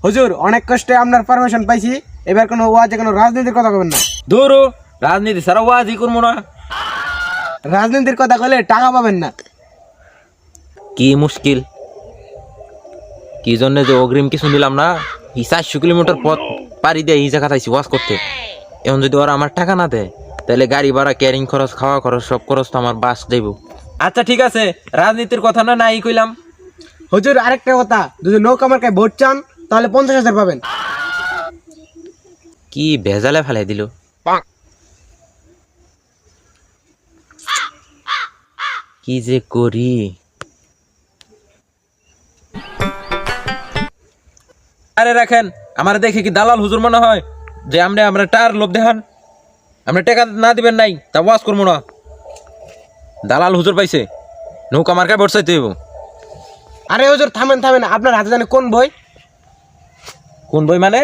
হুজুর অনেক কষ্টে আপনার পারমিশন পাইছি, এবার কোনো ওয়াজে কোনো রাজনীতির কথা কবেন না। দূর রাজনীতি সারা ওয়াজই করবো না। রাজনীতির কথা কইলে টাকা পাবেন না। কি মুশকিল, কি জন্য যে অগ্রিম কিছু নিলাম না, 400 কিলোমিটার পথ পাড়ি দিয়ে এই জায়গা চাইছি ওয়াজ করতে। এখন যদি ওরা আমার টাকা না দেয় তাহলে গাড়ি ভাড়া, ক্যারিং খরচ, খাওয়া খরচ, সব খরচ তো আমার বাস যাইব। আচ্ছা ঠিক আছে, রাজনীতির কথা না নাই কইলাম। হুজুর আরেকটা কথা, যদি নৌকা মার্কায় ভোট চান তাহলে 50,000 পাবেন। কি ভেজালে ফেলাই দিল। কি যে করি। আরে রাখেন, আমার দেখে কি দালাল হুজুর মনে হয় যে আমরা টার লোভ দেখান? আমরা টাকা না দিবেন নাই তা ওয়াজ করবো না। দালাল হুজুর পাইছে, নৌকা মার্কায় ভোট চাইতে হইব। আরে হুজুর থামেন থামেন, আপনার হাতে জানে কোন বই? কোন বই মানে?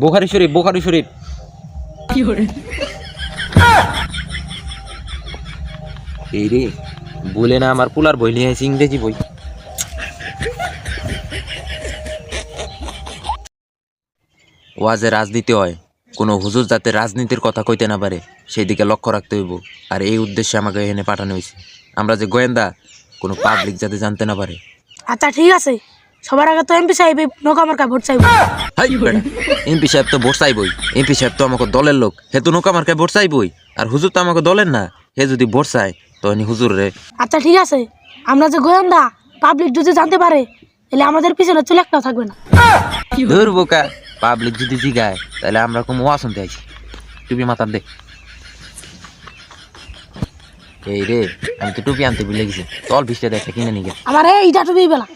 বুখারী শরীফ, বুখারী শরীফ। এই রে বলে না, আমার পুলার বই নিয়ে আইছি, ইংরেজি বই। ওয়াজে রাজনীতি হয়, কোনো হুজুর যাতে রাজনীতির কথা কইতে না পারে সেই দিকে লক্ষ্য রাখতে হইব। আর এই উদ্দেশ্যে আমাকে এখানে পাঠানো হয়েছে। আমরা যে গোয়েন্দা, কোনো পাবলিক যাতে জানতে না পারে। আচ্ছা ঠিক আছে, সবার আগে তো এমপি সাহেব নৌকা মার্কা ভোট চাইব। এমপি সাহেব তো ভোট চাইবই, এমপি সাহেব তো আমাকে দলের লোক, হে তো নৌকা মার্কায় ভোট চাইবই। আর হুজুর তো আমাকে দলের না, হে যদি ভোট চায় তখন হুজুর রে। আচ্ছা ঠিক আছে, আমরা যে গোয়েন্দা, পাবলিক যদি জানতে পারে তাহলে আমাদের পিছনে চুল একটাও থাকবে না। ধুর বোকা, পাবলিক যদি জিগায় তাহলে আমরা কোনো ওয়াজ শুনতে আইছি। টুপি মাথার দে। এই রে, আমি তো টুপি আনতে ভুলে গেছি, চল 20 টাকা কিনে নিয়ে। আমার এইটা টুবি বেলা